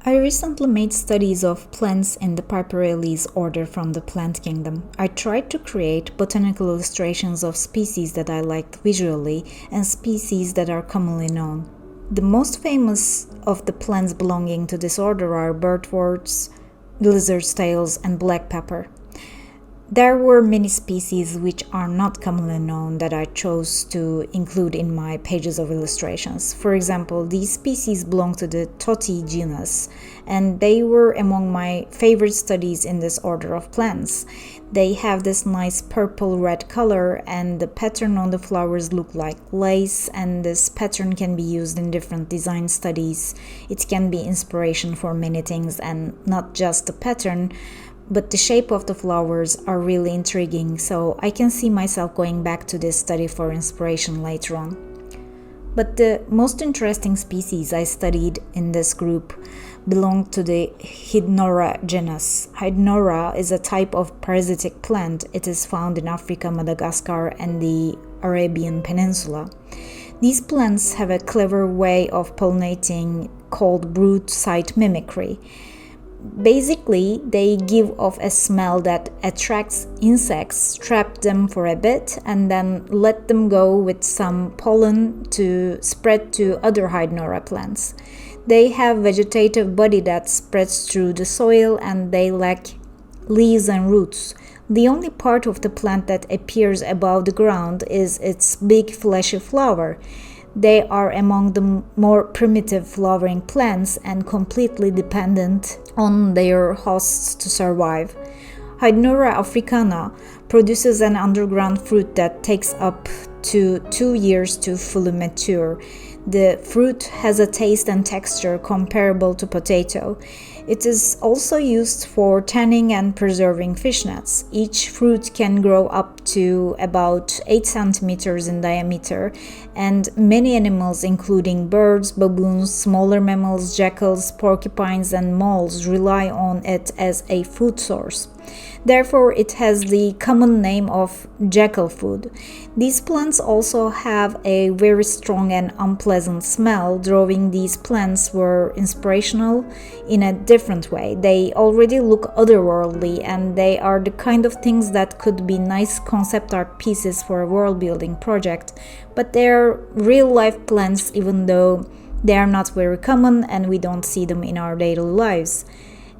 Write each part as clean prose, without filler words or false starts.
I recently made studies of plants in the Piperales order from the plant kingdom. I tried to create botanical illustrations of species that I liked visually and species that are commonly known. The most famous of the plants belonging to this order are birdworts, lizard's tails, and black pepper. There were many species which are not commonly known that I chose to include in my pages of illustrations. For example, these species belong to the Toti genus, and they were among my favorite studies in this order of plants. They have this nice purple-red color, and the pattern on the flowers look like lace, and this pattern can be used in different design studies. It can be inspiration for many things, and not just the pattern, but the shape of the flowers are really intriguing, so I can see myself going back to this study for inspiration later on. But the most interesting species I studied in this group belong to the Hydnora genus. Hydnora is a type of parasitic plant. It is found in Africa, Madagascar, and the Arabian Peninsula. These plants have a clever way of pollinating called brood site mimicry. Basically, they give off a smell that attracts insects, trap them for a bit, and then let them go with some pollen to spread to other Hydnora plants. They have vegetative body that spreads through the soil, and they lack leaves and roots. The only part of the plant that appears above the ground is its big fleshy flower. They are among the more primitive flowering plants and completely dependent on their hosts to survive. Hydnora africana produces an underground fruit that takes up to 2 years to fully mature. The fruit has a taste and texture comparable to potato. It is also used for tanning and preserving fish nets. Each fruit can grow up to about 8 centimeters in diameter, and many animals, including birds, baboons, smaller mammals, jackals, porcupines, and moles, rely on it as a food source. Therefore, it has the common name of jackal food. These plants also have a very strong and unpleasant smell. Drawing these plants were inspirational in a different way. They already look otherworldly, and they are the kind of things that could be nice concept art pieces for a world building project, but they're real life plants even though they are not very common and we don't see them in our daily lives.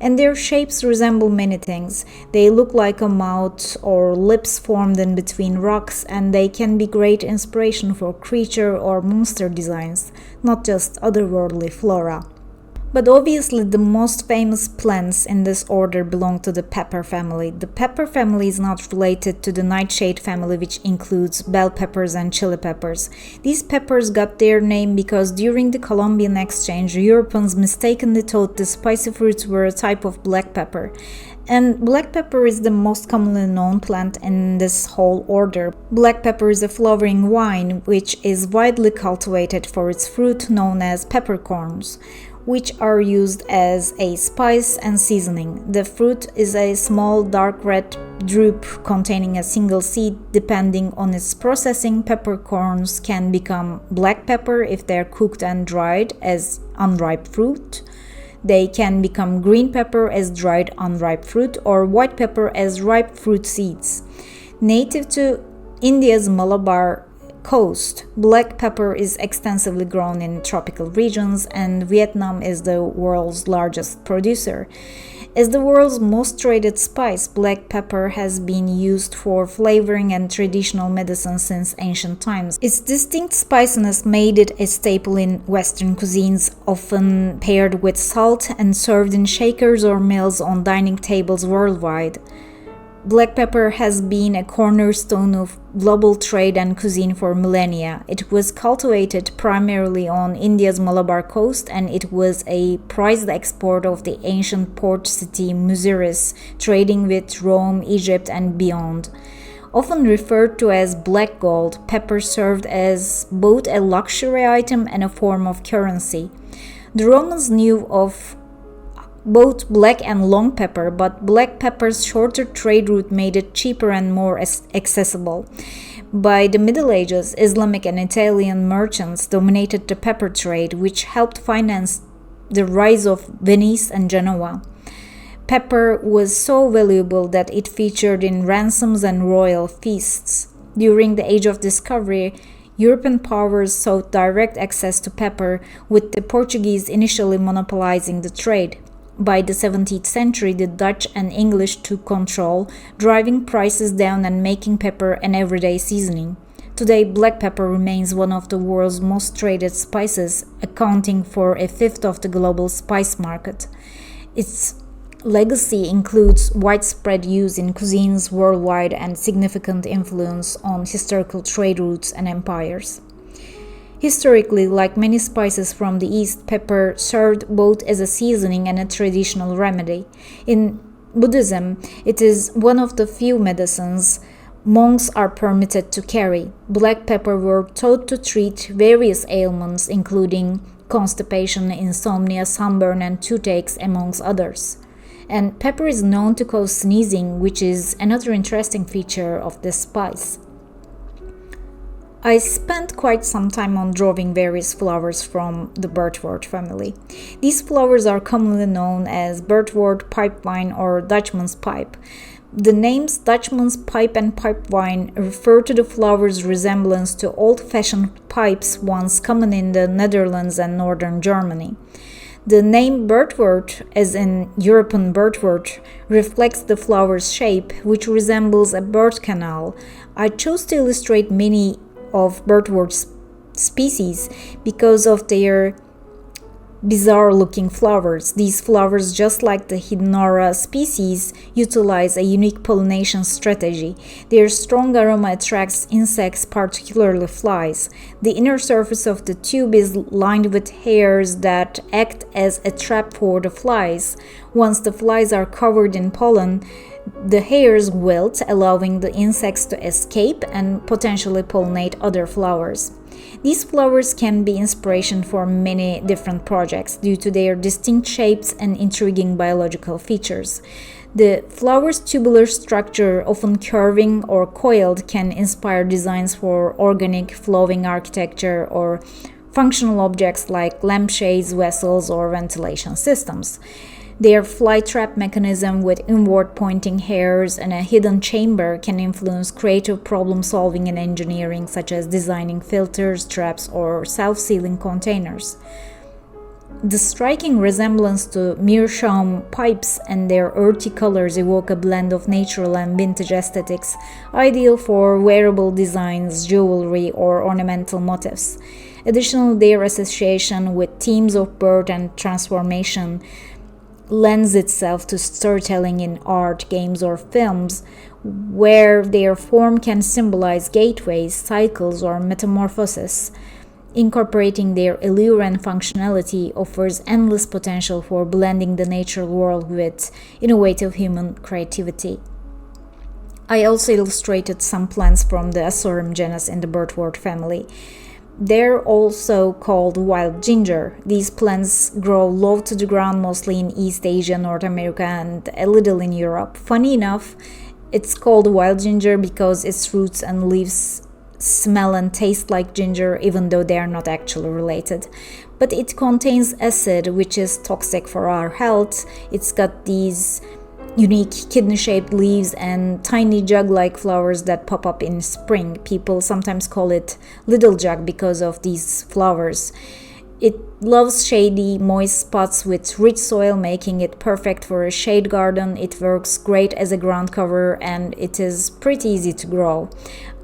And their shapes resemble many things. They look like a mouth or lips formed in between rocks, and they can be great inspiration for creature or monster designs, not just otherworldly flora. But obviously the most famous plants in this order belong to the pepper family. The pepper family is not related to the nightshade family, which includes bell peppers and chili peppers. These peppers got their name because during the Columbian exchange, Europeans mistakenly thought the spicy fruits were a type of black pepper. And black pepper is the most commonly known plant in this whole order. Black pepper is a flowering vine which is widely cultivated for its fruit known as peppercorns, which are used as a spice and seasoning. The fruit is a small dark red drupe containing a single seed. Depending on its processing, peppercorns can become black pepper if they are cooked and dried as unripe fruit. They can become green pepper as dried unripe fruit, or white pepper as ripe fruit seeds. Native to India's Malabar coast, black pepper is extensively grown in tropical regions, and Vietnam is the world's largest producer. As the world's most traded spice, black pepper has been used for flavoring and traditional medicine since ancient times. Its distinct spiciness made it a staple in Western cuisines, often paired with salt and served in shakers or meals on dining tables worldwide. Black pepper has been a cornerstone of global trade and cuisine for millennia. It was cultivated primarily on India's Malabar coast, and it was a prized export of the ancient port city Muziris, trading with Rome, Egypt, and beyond. Often referred to as black gold, pepper served as both a luxury item and a form of currency. The Romans knew of both black and long pepper, but black pepper's shorter trade route made it cheaper and more accessible. By the Middle Ages, Islamic and Italian merchants dominated the pepper trade, which helped finance the rise of Venice and Genoa. Pepper was so valuable that it featured in ransoms and royal feasts. During the Age of Discovery, European powers sought direct access to pepper, with the Portuguese initially monopolizing the trade. By the 17th century, the Dutch and English took control, driving prices down and making pepper an everyday seasoning. Today, black pepper remains one of the world's most traded spices, accounting for a fifth of the global spice market. Its legacy includes widespread use in cuisines worldwide and significant influence on historical trade routes and empires. Historically, like many spices from the East, pepper served both as a seasoning and a traditional remedy. In Buddhism, it is one of the few medicines monks are permitted to carry. Black pepper were thought to treat various ailments, including constipation, insomnia, sunburn, and toothaches, amongst others. And pepper is known to cause sneezing, which is another interesting feature of this spice. I spent quite some time on drawing various flowers from the birchwort family. These flowers are commonly known as birchwort, pipevine, or Dutchman's pipe. The names Dutchman's pipe and pipevine refer to the flowers' resemblance to old-fashioned pipes once common in the Netherlands and northern Germany. The name birchwort, as in European birchwort, reflects the flower's shape, which resembles a bird canal. I chose to illustrate many of birchwort species because of their bizarre-looking flowers. These flowers, just like the Hydnora species, utilize a unique pollination strategy. Their strong aroma attracts insects, particularly flies. The inner surface of the tube is lined with hairs that act as a trap for the flies. Once the flies are covered in pollen, the hairs wilt, allowing the insects to escape and potentially pollinate other flowers. These flowers can be inspiration for many different projects due to their distinct shapes and intriguing biological features. The flower's tubular structure, often curving or coiled, can inspire designs for organic flowing architecture or functional objects like lampshades, vessels, or ventilation systems. Their fly trap mechanism with inward pointing hairs and a hidden chamber can influence creative problem solving in engineering, such as designing filters, traps, or self-sealing containers. The striking resemblance to meerschaum pipes and their earthy colors evoke a blend of natural and vintage aesthetics, ideal for wearable designs, jewelry, or ornamental motifs. Additionally, their association with themes of birth and transformation lends itself to storytelling in art, games, or films, where their form can symbolize gateways, cycles, or metamorphosis. Incorporating their allure and functionality offers endless potential for blending the natural world with innovative human creativity. I also illustrated some plants from the Azorum genus in the birchwort family. They're also called wild ginger. These plants grow low to the ground mostly in East Asia, North America, and a little in Europe. Funny enough, it's called wild ginger because its roots and leaves smell and taste like ginger, even though they are not actually related. But it contains acid, which is toxic for our health. It's got these unique kidney-shaped leaves and tiny jug-like flowers that pop up in spring. People sometimes call it little jug because of these flowers. It loves shady, moist spots with rich soil, making it perfect for a shade garden. It works great as a ground cover and it is pretty easy to grow.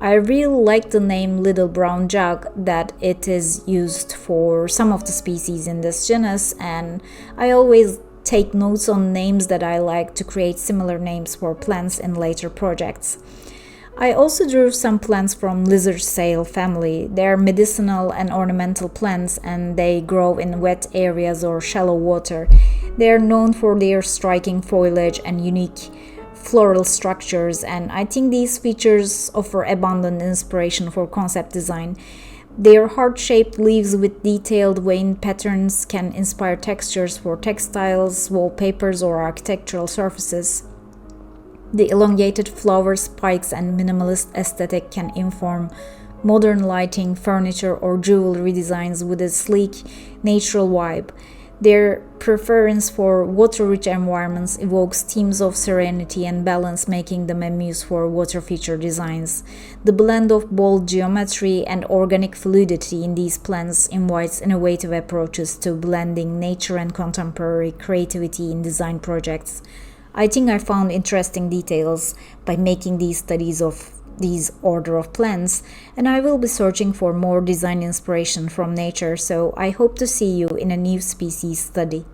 I really like the name little brown jug that it is used for some of the species in this genus, and I always take notes on names that I like to create similar names for plants in later projects. I also drew some plants from lizardsail family. They are medicinal and ornamental plants and they grow in wet areas or shallow water. They are known for their striking foliage and unique floral structures, and I think these features offer abundant inspiration for concept design. Their heart-shaped leaves with detailed veined patterns can inspire textures for textiles, wallpapers, or architectural surfaces. The elongated flower spikes and minimalist aesthetic can inform modern lighting, furniture, or jewelry designs with a sleek, natural vibe. Their preference for water-rich environments evokes themes of serenity and balance, making them a muse for water feature designs. The blend of bold geometry and organic fluidity in these plants invites innovative approaches to blending nature and contemporary creativity in design projects. I think I found interesting details by making these studies of these order of plants, and I will be searching for more design inspiration from nature, so I hope to see you in a new species study.